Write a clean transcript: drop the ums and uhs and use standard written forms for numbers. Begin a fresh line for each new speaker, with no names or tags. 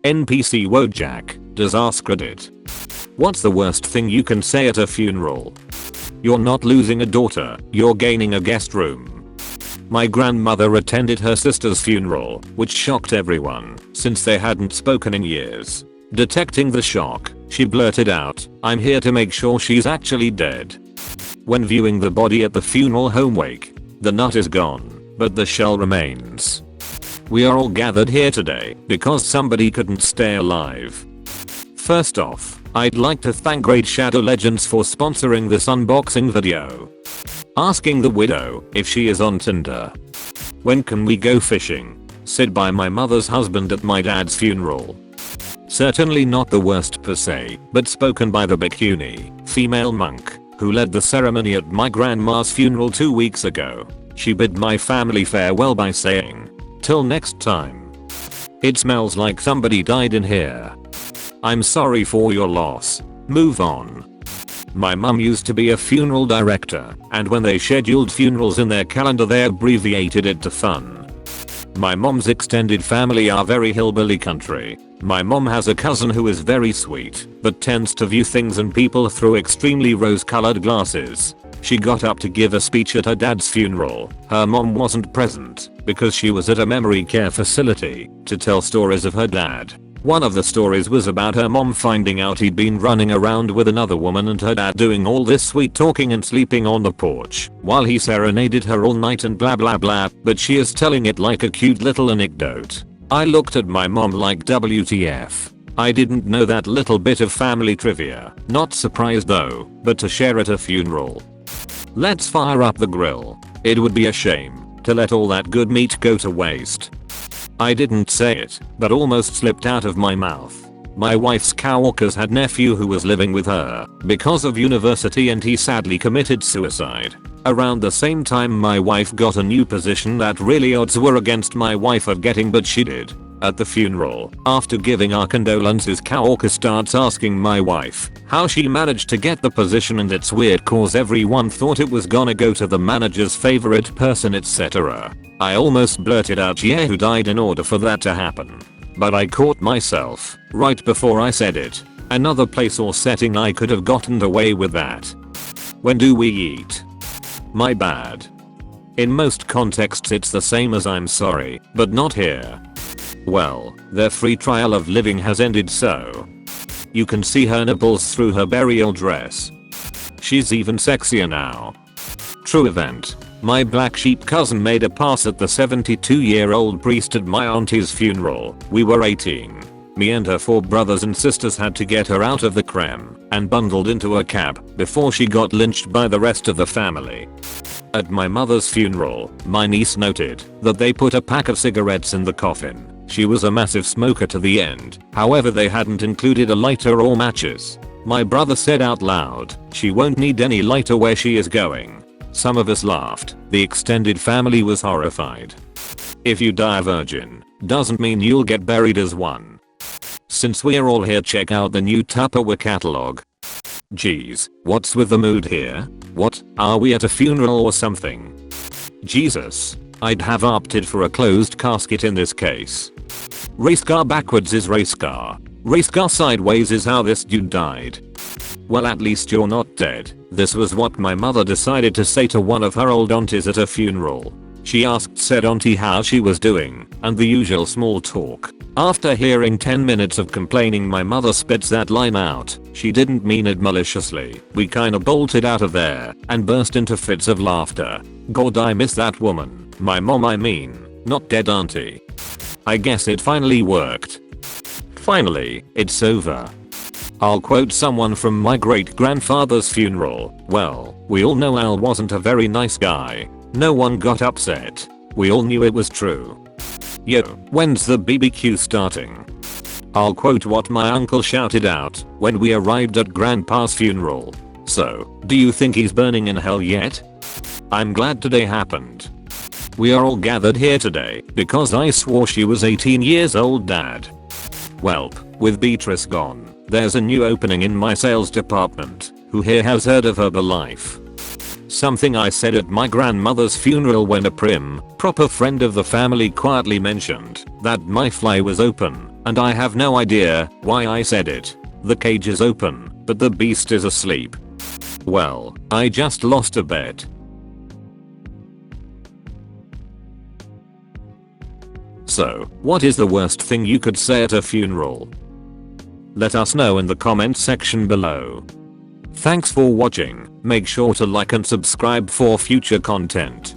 NPC Wojak, does AskReddit. What's the worst thing you can say at a funeral? You're not losing a daughter, you're gaining a guest room. My grandmother attended her sister's funeral, which shocked everyone, since they hadn't spoken in years. Detecting the shock, she blurted out, "I'm here to make sure she's actually dead." When viewing the body at the funeral home wake, the nut is gone, but the shell remains. We are all gathered here today because somebody couldn't stay alive. First off, I'd like to thank Great Shadow Legends for sponsoring this unboxing video. Asking the widow if she is on Tinder. When can we go fishing? Said by my mother's husband at my dad's funeral. Certainly not the worst per se, but spoken by the bikini, female monk, who led the ceremony at my grandma's funeral 2 weeks ago. She bid my family farewell by saying, "Till next time. It smells like somebody died in here. I'm sorry for your loss. Move on." My mum used to be a funeral director, and when they scheduled funerals in their calendar they abbreviated it to FUN. My mom's extended family are very hillbilly country. My mom has a cousin who is very sweet, but tends to view things and people through extremely rose-colored glasses. She got up to give a speech at her dad's funeral. Her mom wasn't present because she was at a memory care facility to tell stories of her dad. One of the stories was about her mom finding out he'd been running around with another woman and her dad doing all this sweet talking and sleeping on the porch while he serenaded her all night and blah blah blah, but she is telling it like a cute little anecdote. I looked at my mom like WTF. I didn't know that little bit of family trivia. Not surprised though, but to share at a funeral. Let's fire up the grill. It would be a shame to let all that good meat go to waste. I didn't say it, but almost slipped out of my mouth. My wife's coworker's had nephew who was living with her because of university and he sadly committed suicide. Around the same time my wife got a new position that really odds were against my wife of getting, but she did. At the funeral, after giving our condolences, coworker starts asking my wife how she managed to get the position, and it's weird cause everyone thought it was gonna go to the manager's favorite person, etc. I almost blurted out yeah, who died in order for that to happen. But I caught myself right before I said it. Another place or setting I could have gotten away with that. When do we eat? My bad. In most contexts it's the same as I'm sorry, but not here. Well, their free trial of living has ended, so you can see her nipples through her burial dress. She's even sexier now. True event. My black sheep cousin made a pass at the 72-year-old priest at my auntie's funeral. We were 18. Me and her 4 brothers and sisters had to get her out of the creme and bundled into a cab before she got lynched by the rest of the family. At my mother's funeral, my niece noted that they put a pack of cigarettes in the coffin. She was a massive smoker to the end, however they hadn't included a lighter or matches. My brother said out loud, "She won't need any lighter where she is going." Some of us laughed. The extended family was horrified. If you die a virgin, doesn't mean you'll get buried as one. Since we're all here, check out the new Tupperware catalog. Geez, what's with the mood here? What, are we at a funeral or something? Jesus, I'd have opted for a closed casket in this case. Race car backwards is race car. Race car sideways is how this dude died. Well, at least you're not dead. This was what my mother decided to say to one of her old aunties at a funeral. She asked said auntie how she was doing, and the usual small talk. After hearing 10 minutes of complaining, my mother spits that line out. She didn't mean it maliciously. We kinda bolted out of there and burst into fits of laughter. God, I miss that woman. My mom, I mean, not dead auntie. I guess it finally worked. Finally, it's over. I'll quote someone from my great-grandfather's funeral. Well, we all know Al wasn't a very nice guy. No one got upset. We all knew it was true. Yo, when's the BBQ starting? I'll quote what my uncle shouted out when we arrived at Grandpa's funeral. So, do you think he's burning in hell yet? I'm glad today happened. We are all gathered here today because I swore she was 18 years old, Dad. Welp, with Beatrice gone, there's a new opening in my sales department. Who here has heard of Herbalife? Something I said at my grandmother's funeral when a proper friend of the family quietly mentioned that my fly was open. And I have no idea why I said it. The cage is open, but the beast is asleep. Well, I just lost a bet. So, what is the worst thing you could say at a funeral? Let us know in the comments section below. Thanks for watching. Make sure to like and subscribe for future content.